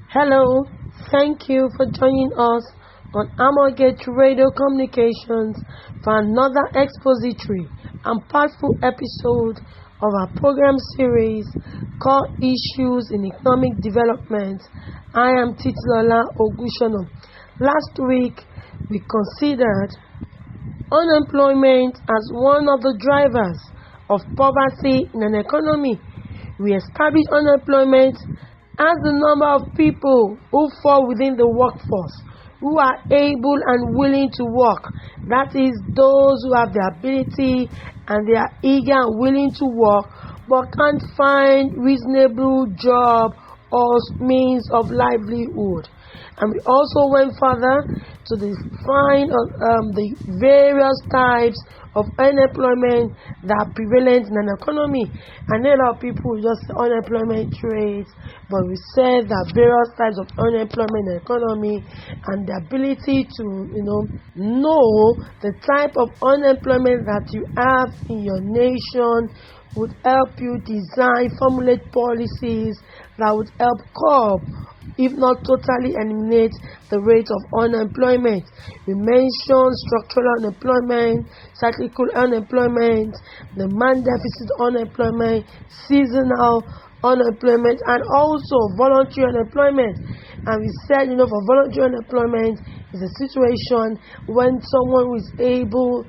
Hello, thank you for joining us on Amorgate Radio Communications for another expository and powerful episode of our program series called Issues in Economic Development. I am Titilola Ogushono. Last week, we considered unemployment as one of the drivers of poverty in an economy. We established unemployment as the number of people who fall within the workforce, who are able and willing to work. That is, those who have the ability and they are eager and willing to work, but can't find reasonable job or means of livelihood. And we also went further to define the various types of unemployment that are prevalent in an economy. And a lot of people just say unemployment rates, but we said that various types of unemployment in the economy and the ability to know the type of unemployment that you have in your nation would help you design, formulate policies that would help curb, if not totally eliminate, the rate of unemployment. We mentioned structural unemployment, cyclical unemployment, demand deficit unemployment, seasonal unemployment, and also voluntary unemployment. And we said, for voluntary unemployment is a situation when someone who is able,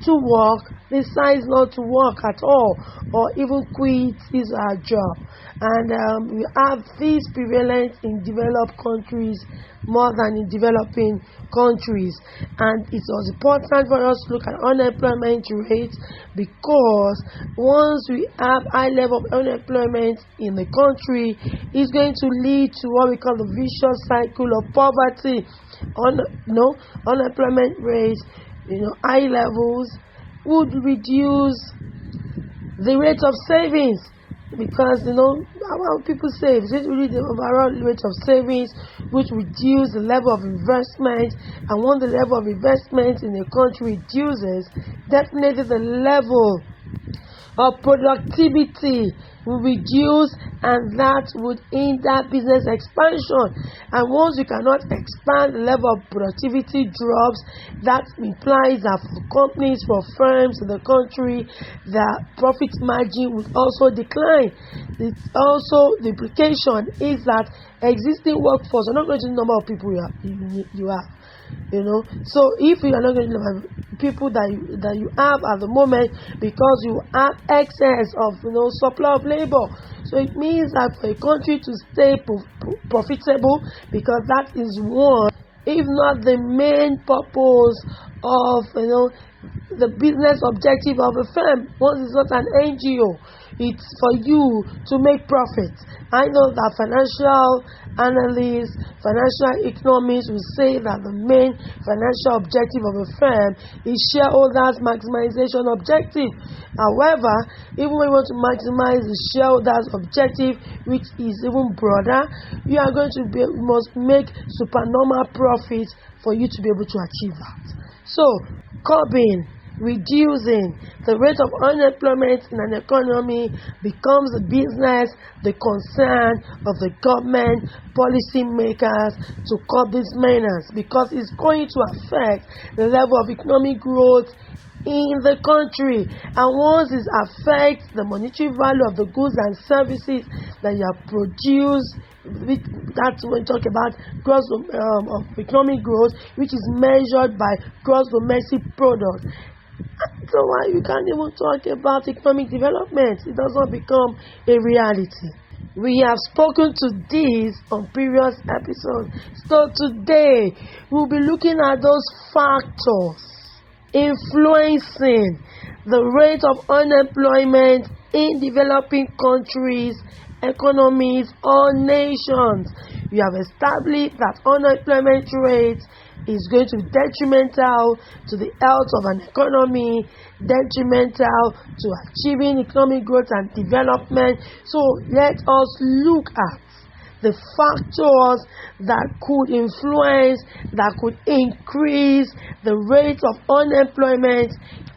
to work, decides not to work at all, or even quit his job. And we have this prevalent in developed countries more than in developing countries. And it was important for us to look at unemployment rates, because once we have high level of unemployment in the country, it's going to lead to what we call the vicious cycle of poverty. Unemployment rates, high levels would reduce the rate of savings, because how people save, it's really the overall rate of savings, which reduce the level of investment. And when the level of investment in the country reduces, definitely the level of productivity will reduce, and that would hinder business expansion. And once you cannot expand, the level of productivity drops. That implies that for companies, for firms in the country, the profit margin would also decline. It's also, the implication is that existing workforce are not going to the number of people you have. So if you are not going to have people that you have at the moment, because you have excess of supply of labor, so it means that for a country to stay profitable, because that is one, if not the main purpose of the business objective of a firm. Once it's not an NGO, it's for you to make profit. I know that financial analysts, financial economists will say that the main financial objective of a firm is shareholders maximization objective. However, even when you want to maximize the shareholders objective, which is even broader, you are going to must make supernormal profits for you to be able to achieve that. So, curbing, reducing the rate of unemployment in an economy becomes the business, the concern of the government, policy makers to curb these menace, because it's going to affect the level of economic growth in the country. And once it affects the monetary value of the goods and services that you have produced, that's when we talk about gross economic growth, which is measured by gross domestic product. So why you can't even talk about economic development? It does not become a reality. We have spoken to this on previous episodes. So today we'll be looking at those factors influencing the rate of unemployment in developing countries, economies, or nations. We have established that unemployment rate is going to be detrimental to the health of an economy, detrimental to achieving economic growth and development. So let us look at the factors that could influence, that could increase the rate of unemployment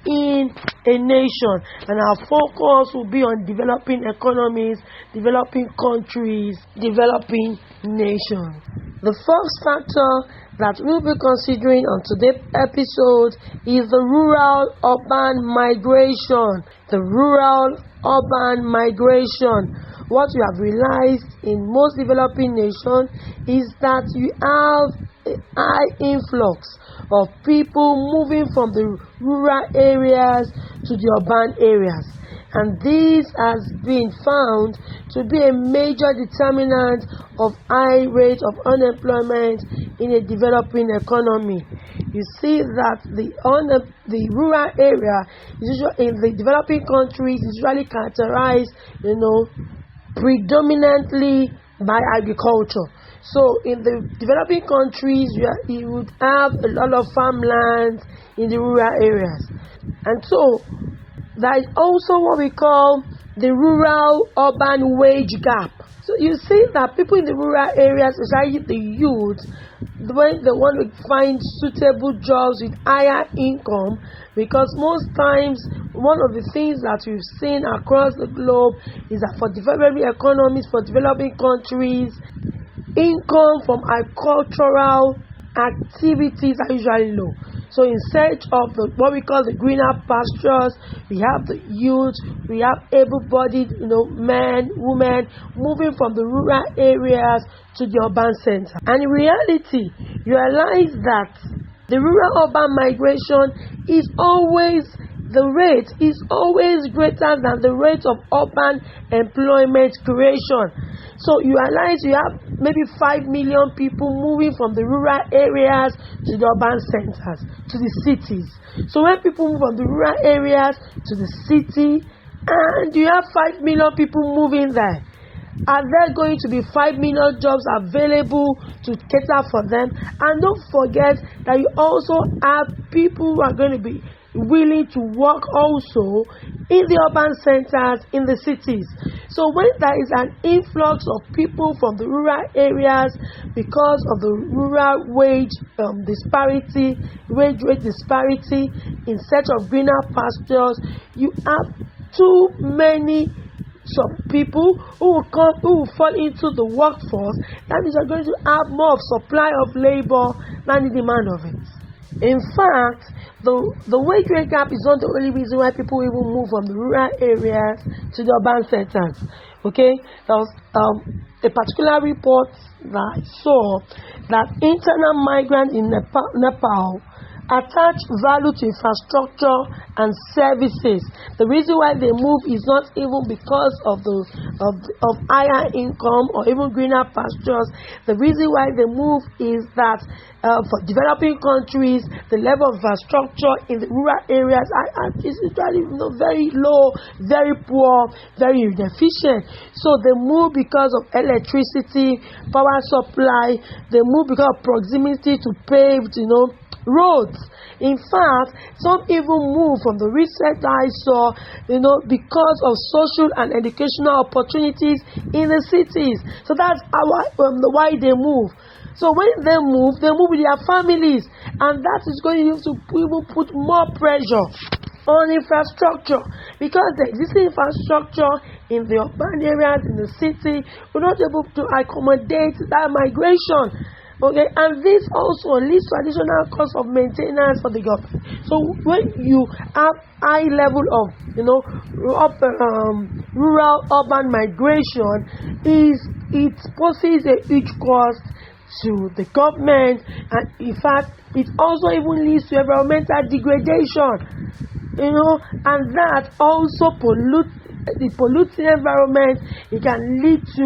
in a nation. And our focus will be on developing economies, developing countries, developing nations. The first factor that we'll be considering on today's episode is the rural-urban migration. The rural-urban migration. What we have realized in most developing nations is that you have a high influx of people moving from the rural areas to the urban areas. And this has been found to be a major determinant of high rate of unemployment in a developing economy. You see that the rural area is usually, in the developing countries, is usually characterized, predominantly by agriculture. So in the developing countries, you would have a lot of farmland in the rural areas. And so there is also what we call the rural-urban wage gap. So you see that people in the rural areas, especially the youth, when they want to find suitable jobs with higher income, because most times one of the things that we've seen across the globe is that for developing economies, for developing countries, income from agricultural activities are usually low. So in search of what we call the greener pastures, we have the youth, we have able-bodied, men, women moving from the rural areas to the urban center. And in reality, you realize that the rural-urban migration is always, the rate is always greater than the rate of urban employment creation. So you realize you have maybe 5 million people moving from the rural areas to the urban centers, to the cities. So when people move from the rural areas to the city, and you have 5 million people moving there, are there going to be 5 million jobs available to cater for them? And don't forget that you also have people who are going to be willing to work also in the urban centers, in the cities. So when there is an influx of people from the rural areas because of the rural wage disparity, wage rate disparity, in search of greener pastures, you have too many some people who will fall into the workforce. That means you're going to have more of supply of labor than the demand of it. In fact, the wage rate gap is not the only reason why people even move from the rural areas to the urban centers. Okay, there was a particular report that I saw that internal migrants in Nepal attach value to infrastructure and services. The reason why they move is not even because of higher income or even greener pastures. The reason why they move is that for developing countries, the level of infrastructure in the rural areas is usually very low, very poor, very inefficient. So they move because of electricity, power supply. They move because of proximity to paved, roads. In fact, some even move from the research I saw, because of social and educational opportunities in the cities. So that's why they move. So when they move with their families, and that is going to even put more pressure on infrastructure, because the existing infrastructure in the urban areas, in the city, will not be able to accommodate that migration. Okay, and this also leads to additional cost of maintenance for the government. So when you have high level of rural urban migration, it poses a huge cost to the government, and in fact it also even leads to environmental degradation, and that also pollutes the environment. It can lead to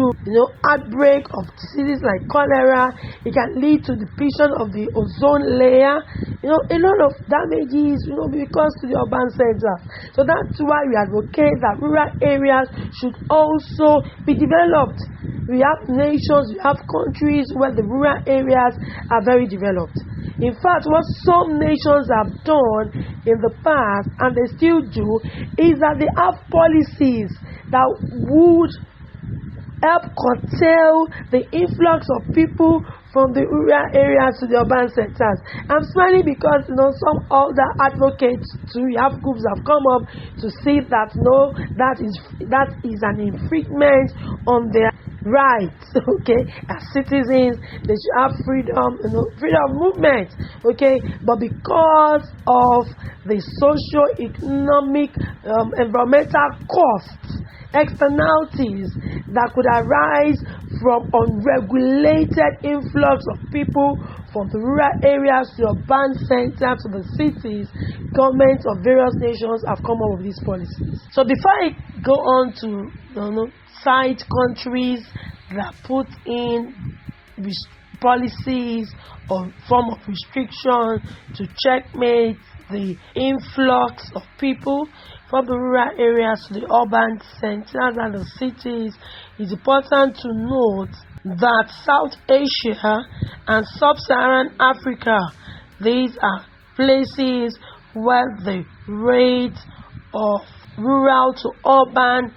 outbreak of diseases like cholera. It can lead to depletion of the ozone layer. A lot of damages because to the urban center. So that's why we advocate that rural areas should also be developed. We have nations, we have countries where the rural areas are very developed. In fact, what some nations have done in the past, and they still do, is that they have policies that would help curtail the influx of people from the rural areas to the urban centers. I'm smiling because some other advocates too, you have groups that have come up to see that no, that is an infringement on their rights, okay, as citizens. They should have freedom, freedom of movement, okay, but because of the socio-economic, environmental costs, externalities that could arise from unregulated influx of people from the rural areas to urban centers to the cities, governments of various nations have come up with these policies. So before I go on to cite countries that put in policies or form of restriction to checkmate the influx of people from the rural areas to the urban centers and the cities, it's important to note that South Asia and Sub-Saharan Africa, these are places where the rate of rural to urban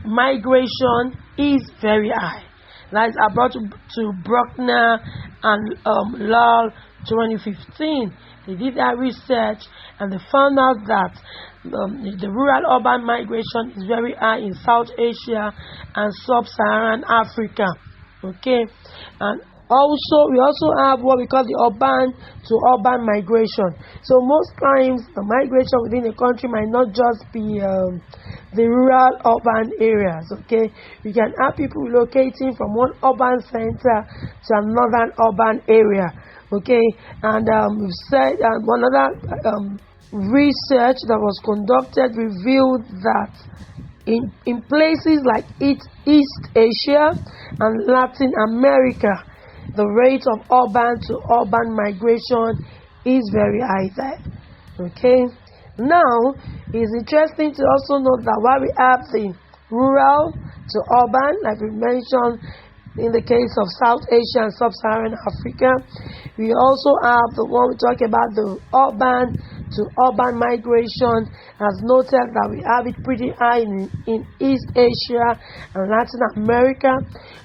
migration is very high. That is brought to Bruckner and Lal 2015. They did that research and they found out that the rural-urban migration is very high in South Asia and Sub-Saharan Africa. Okay, and we also have what we call the urban to urban migration. So most times the migration within a country might not just be the rural urban areas. Okay, you can have people relocating from one urban center to another urban area. Okay, and we've said one other research that was conducted revealed that in places like East Asia and Latin America, the rate of urban to urban migration is very high there. Okay, now it's interesting to also note that while we have the rural to urban, like we mentioned in the case of South Asia and Sub-Saharan Africa, we also have the one we talk about, the urban to urban migration, as noted that we have it pretty high in East Asia and Latin America.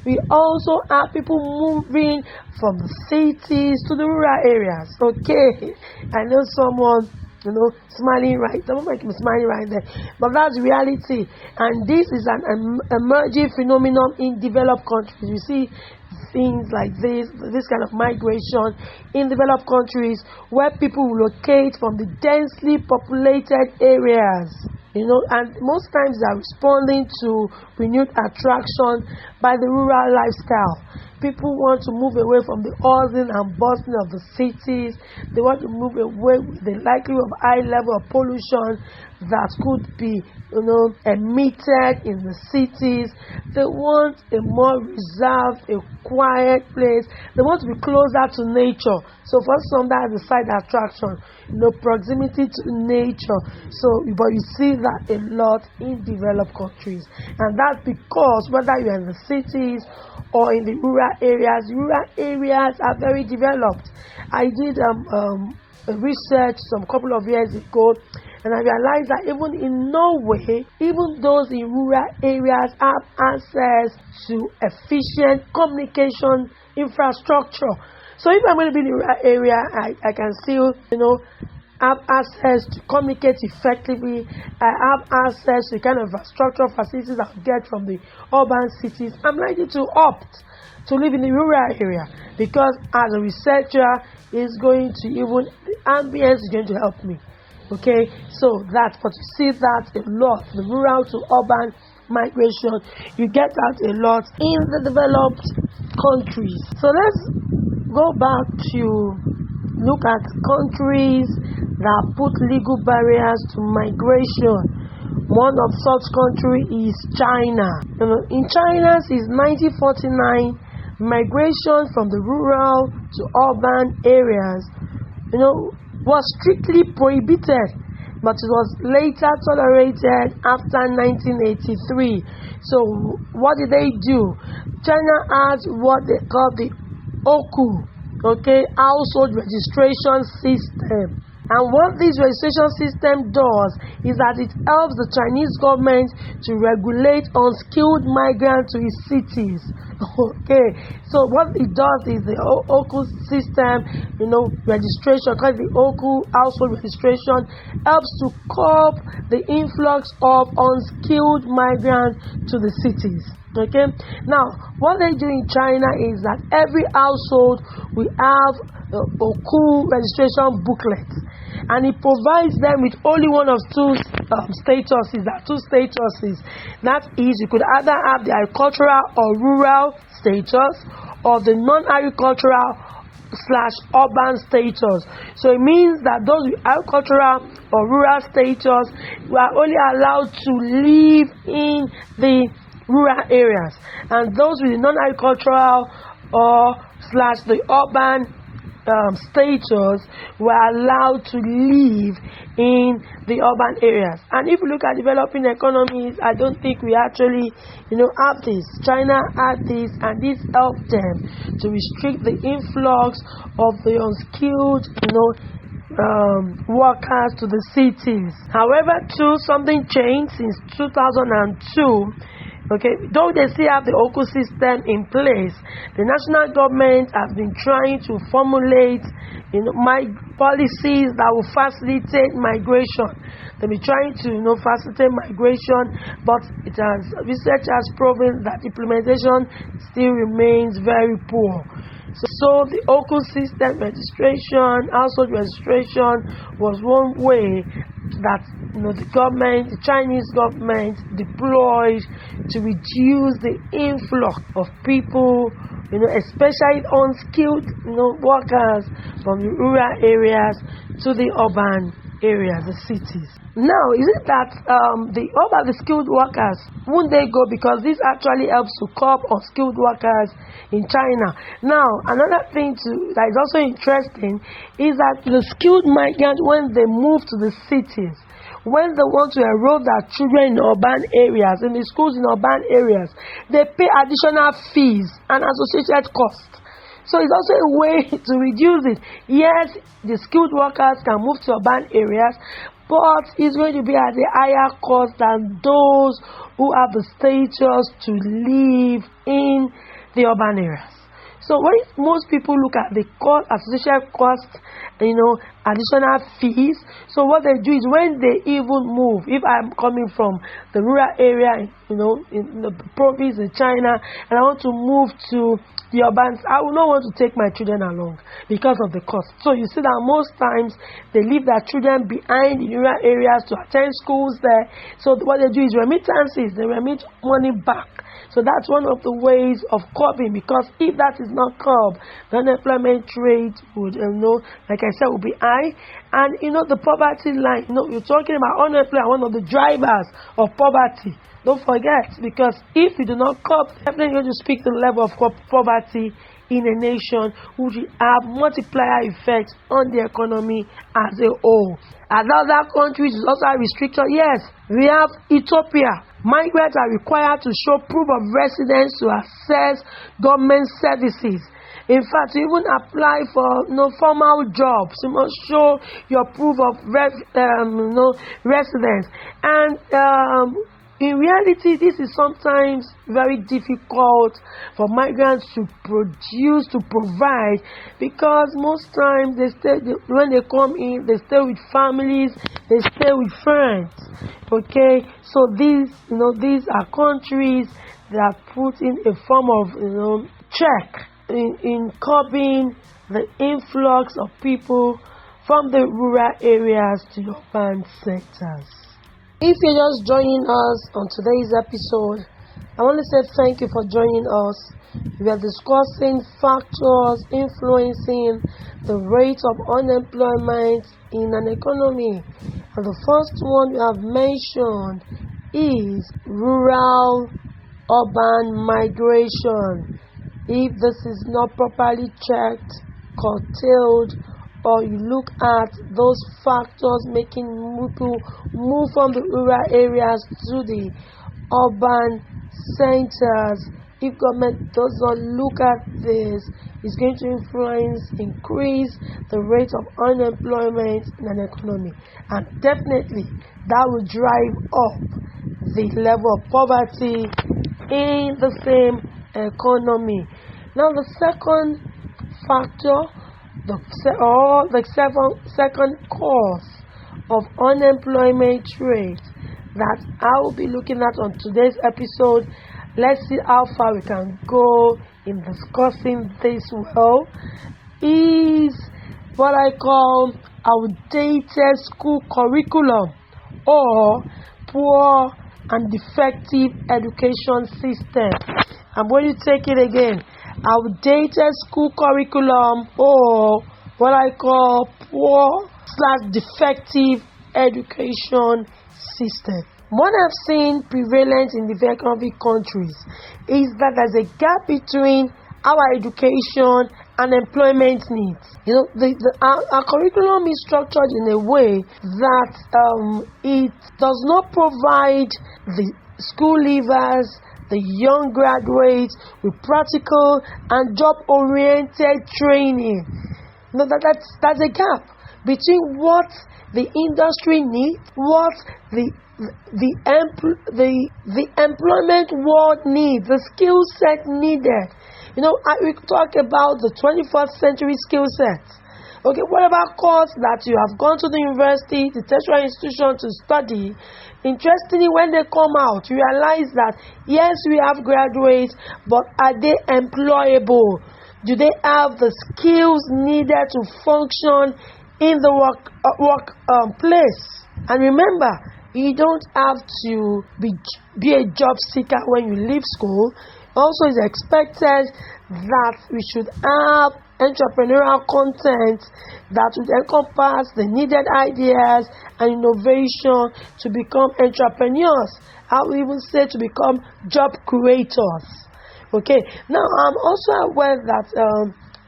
We also have people moving from the cities to the rural areas. Okay, I know someone smiling right. Some of them smiling right there, but that's reality. And this is an emerging phenomenon in developed countries. You see things like this kind of migration in developed countries where people relocate from the densely populated areas. And most times they are responding to renewed attraction by the rural lifestyle. People want to move away from the hustling and bustling of the cities. They want to move away with the likelihood of high level of pollution that could be, emitted in the cities. They want a more reserved, a quiet place. They want to be closer to nature. So for some, that is a side attraction, proximity to nature. So, but you see that a lot in developed countries, and that's because whether you're in the cities or in the rural areas are very developed. I did a research some couple of years ago, and I realized that even in Norway, even those in rural areas have access to efficient communication infrastructure. So if I'm going to be in the rural area, I can still, have access to communicate effectively. I have access to kind of infrastructure facilities I get from the urban cities. I'm likely to opt to live in the rural area because as a researcher, the ambience is going to help me. Okay, but you see that a lot, the rural to urban migration, you get that a lot in the developed countries. So let's go back to look at countries that put legal barriers to migration. One of such countries is China. In China, since 1949, migration from the rural to urban areas, was strictly prohibited, but it was later tolerated after 1983. So what did they do? China has what they call the OKU, household registration system. And what this registration system does is that it helps the Chinese government to regulate unskilled migrants to its cities. Okay, so what it does is the OKU system, registration, called the OKU household registration, helps to curb the influx of unskilled migrants to the cities. Okay, now what they do in China is that every household will have OKU registration booklets, and it provides them with only one of two statuses. There are two statuses. That is, you could either have the agricultural or rural status, or the non-agricultural / urban status. So it means that those with agricultural or rural status are only allowed to live in the rural areas, and those with the non-agricultural or / the urban status were allowed to live in the urban areas. And if you look at developing economies, I don't think we actually have this. China had this, and this helped them to restrict the influx of the unskilled workers to the cities. However, something changed since 2002. Okay, though they still have the OKU system in place, the national government has been trying to formulate policies that will facilitate migration. They've been trying to facilitate migration, but research has proven that implementation still remains very poor. So the OKU system registration, household registration, was one way that the Chinese government deployed to reduce the influx of people, especially unskilled workers from the rural areas to the urban areas, the cities. Now, is it that the skilled workers, won't they go, because this actually helps to curb unskilled workers in China? Now, another thing that is also interesting is that the skilled migrants, when they move to the cities, when they want to enroll their children in urban areas, in the schools in urban areas, they pay additional fees and associated costs. So it's also a way to reduce it. Yes, the skilled workers can move to urban areas, but it's going to be at a higher cost than those who have the status to live in the urban areas. So when most people look at the cost, associated costs, additional fees, so what they do is when they even move, if I'm coming from the rural area, in the province in China, and I want to move to the urban, I will not want to take my children along because of the cost. So you see that most times they leave their children behind in rural areas to attend schools there. So what they do is remittances, they remit money back. So that's one of the ways of curbing, because if that is not curbed, the unemployment rate would, like I said, will be high. And, the poverty line, you're talking about unemployment, one of the drivers of poverty. Don't forget, because if you do not curb, definitely going to speak the level of poverty in a nation, which will have multiplier effects on the economy as a whole. Another countries is also a restriction. Yes, we have Ethiopia. Migrants are required to show proof of residence to access government services. In fact, to even apply for formal jobs, you must show your proof of residence. And in reality, this is sometimes very difficult for migrants to provide, because most times when they come in, they stay with families, they stay with friends. Okay, so these are countries that put in a form of check in curbing the influx of people from the rural areas to the urban sectors. If you're just joining us on today's episode, I want to say thank you for joining us. We are discussing factors influencing the rate of unemployment in an economy. And the first one we have mentioned is rural-urban migration. If this is not properly checked, curtailed, or you look at those factors making people move from the rural areas to the urban centers, if government does not look at this, it's going to increase the rate of unemployment in an economy, and definitely that will drive up the level of poverty in the same economy. Now the second factor, the second cause of unemployment rate that I will be looking at on today's episode. Let's see how far we can go in discussing this well, is what I call outdated school curriculum or poor and defective education system. I'm going to take it again. Outdated school curriculum or what I call poor/defective education system. What I've seen prevalent in developing countries is that there's a gap between our education and employment needs. Our curriculum is structured in a way that it does not provide the school leavers, the young graduates, with practical and job-oriented training. That's a gap between what the industry needs, what the employment world needs, the skill set needed. We talk about the 21st century skill sets. Okay, what about course that you have gone to the university, the tertiary institution to study? Interestingly, when they come out, you realize that yes, we have graduates, but are they employable? Do they have the skills needed to function in the workplace? And remember, you don't have to be a job seeker when you leave school. Also, it's expected that we should have entrepreneurial content that would encompass the needed ideas and innovation to become entrepreneurs. I would even say to become job creators. Okay, now I'm also aware that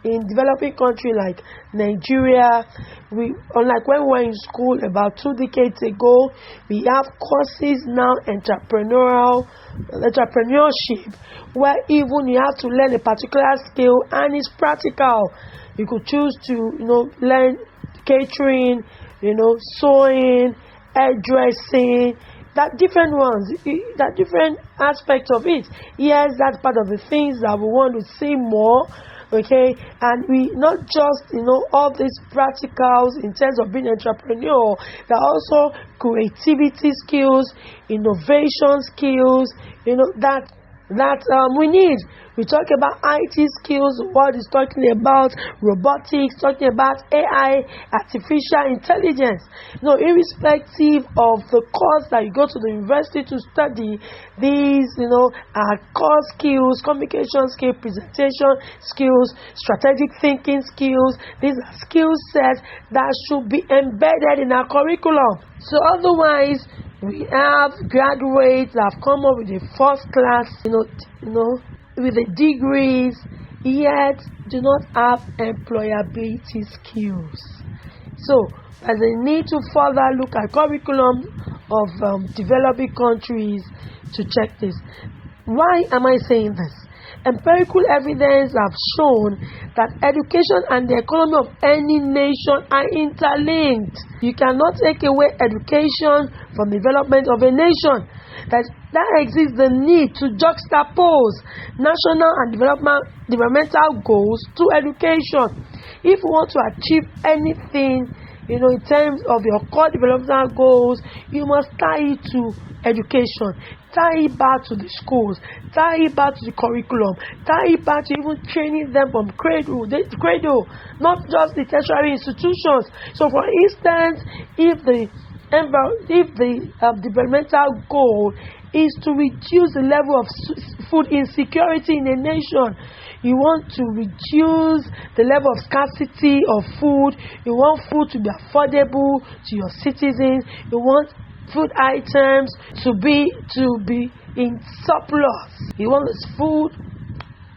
in developing countries like Nigeria, unlike when we were in school about 2 decades ago, we have courses now, entrepreneurship, where even you have to learn a particular skill and it's practical. You could choose to learn catering, sewing, hairdressing, that different ones, that different aspects of it. Yes, that's part of the things that we want to see more. Okay, and we not just all these practicals in terms of being an entrepreneur, there are also creativity skills, innovation skills, that we need. We talk about IT skills, the world is talking about robotics, talking about AI, artificial intelligence. Irrespective of the course that you go to the university to study, these, are core skills, communication skills, presentation skills, strategic thinking skills. These are skill sets that should be embedded in our curriculum. So otherwise, we have graduates that have come up with a first class, with the degrees, yet do not have employability skills. So there's a need to further look at curriculum of developing countries to check this. Why am I saying this? Empirical evidence have shown that education and the economy of any nation are interlinked. You cannot take away education from the development of a nation. That exists the need to juxtapose national and developmental goals to education. If you want to achieve anything, in terms of your core developmental goals, you must tie it to education, tie it back to the schools, tie it back to the curriculum, tie it back to even training them from cradle, not just the tertiary institutions. So, for instance, if the developmental goal is to reduce the level of food insecurity in a nation, you want to reduce the level of scarcity of food, you want food to be affordable to your citizens, you want food items to be in surplus, you want this food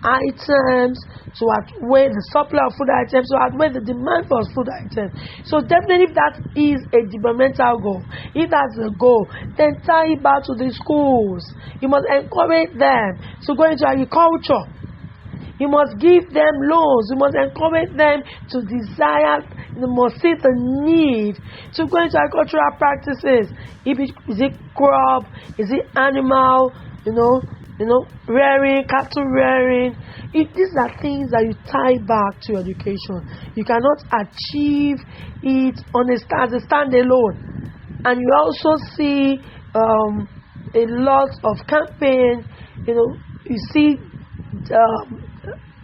items, to outweigh the supply of food items, to outweigh the demand for food items. So definitely if that is a developmental goal, if that's the goal, then tie it back to the schools. You must encourage them to go into agriculture. You must give them loans. You must encourage them to desire. You must see the need to go into agricultural practices. Is it crop? Is it animal? Rearing, cattle rearing. These are things that you tie back to education. You cannot achieve it as a standalone. And you also see a lot of campaign. You see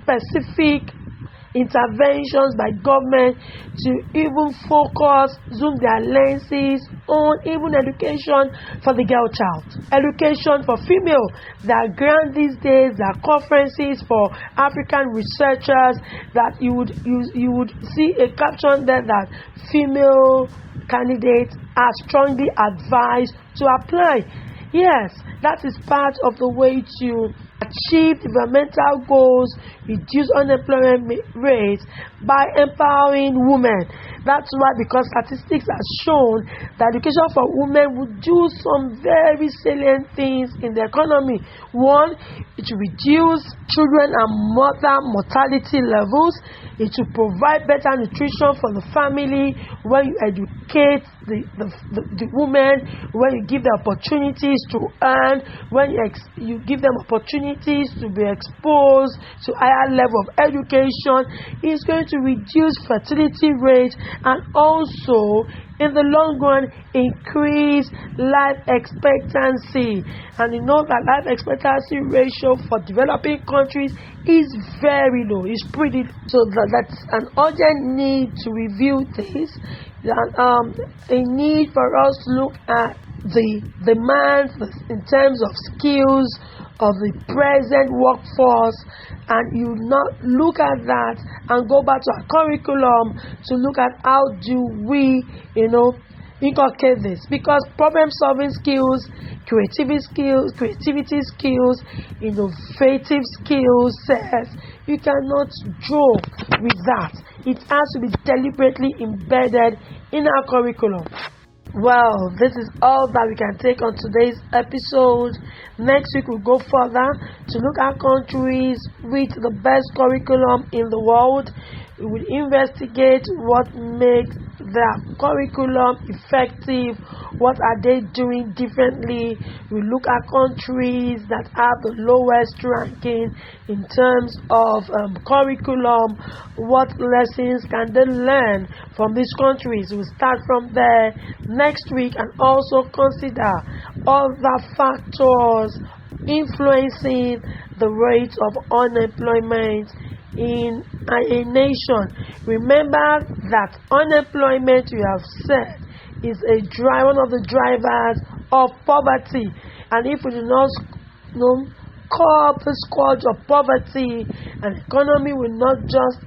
specific interventions by government to even zoom their lenses on even education for the girl child, education for female. There are grants these days, there are conferences for African researchers that you would see a caption there that female candidates are strongly advised to apply. Yes, that is part of the way to achieve developmental goals, reduce unemployment rates by empowering women. That's why, because statistics have shown that education for women would do some very salient things in the economy. One, it will reduce children and mother mortality levels. It will provide better nutrition for the family when you educate the women, when you give them opportunities to earn, when you give them opportunities to be exposed to higher level of education. It's going to reduce fertility rates and also in the long run increase life expectancy. And you know that life expectancy ratio for developing countries is very low. It's pretty low. So that's an urgent need to review this. A need for us to look at the demands in terms of skills of the present workforce, and you not look at that and go back to our curriculum to look at how do we inculcate this, because problem solving skills, creativity skills, innovative skills sets, you cannot joke with that. It has to be deliberately embedded in our curriculum. Well, this is all that we can take on today's episode. Next week we'll go further to look at countries with the best curriculum in the world. We will investigate what makes their curriculum effective. What are they doing differently? We look at countries that have the lowest ranking in terms of curriculum. What lessons can they learn from these countries? We'll start from there next week and also consider other factors influencing the rate of unemployment in a nation. Remember that unemployment, we have said, is one of the drivers of poverty. And if we do not curb the scourge of poverty, an economy will not just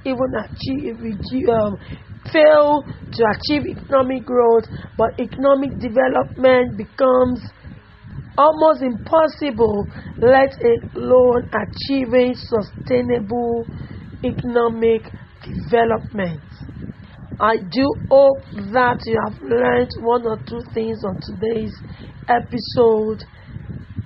fail to achieve economic growth, but economic development becomes almost impossible, let alone achieving sustainable economic development. I do hope that you have learned one or two things on today's episode.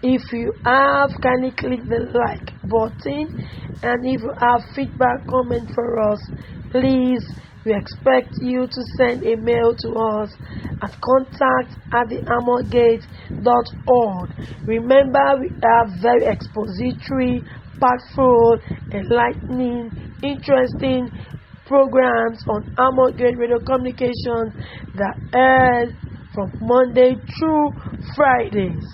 If you have, kindly click the like button, and if you have feedback, comment for us, please. We expect you to send a mail to us at contact@thearmorgate.org. Remember, we have very expository, powerful, enlightening, interesting programs on Armorgate Radio Communications that air from Monday through Fridays.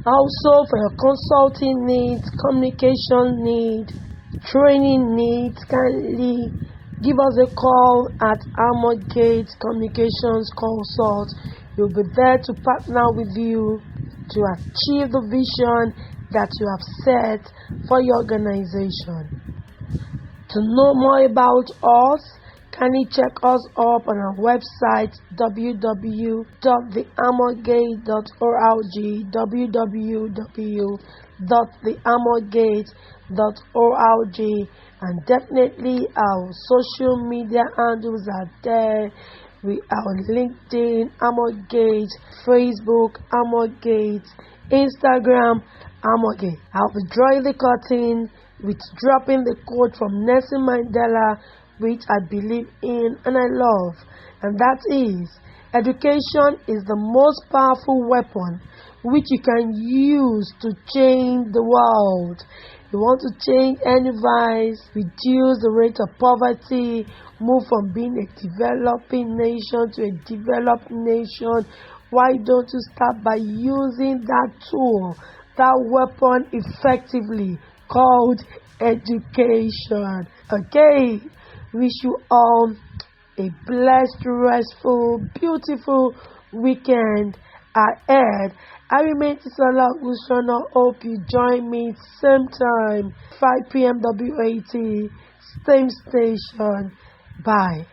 Also, for your consulting needs, communication needs, training needs, kindly give us a call at Armorgate Communications Consult. We'll be there to partner with you to achieve the vision that you have set for your organization. To know more about us, kindly check us up on our website www.thearmorgate.org, www.thearmorgate.org. and definitely our social media handles are there. We are on LinkedIn, Amorgate, Facebook, Amorgate, Instagram, Amorgate. I'll be drawing the curtain with dropping the quote from Nelson Mandela, which I believe in and I love, and that is, education is the most powerful weapon which you can use to change the world. You want to change any vice, reduce the rate of poverty, move from being a developing nation to a developed nation. Why don't you start by using that tool, that weapon effectively called education? Okay, wish you all a blessed, restful, beautiful weekend ahead. I remain Tisola Gushona. Hope you join me same time, 5 p.m. WAT, same station. Bye.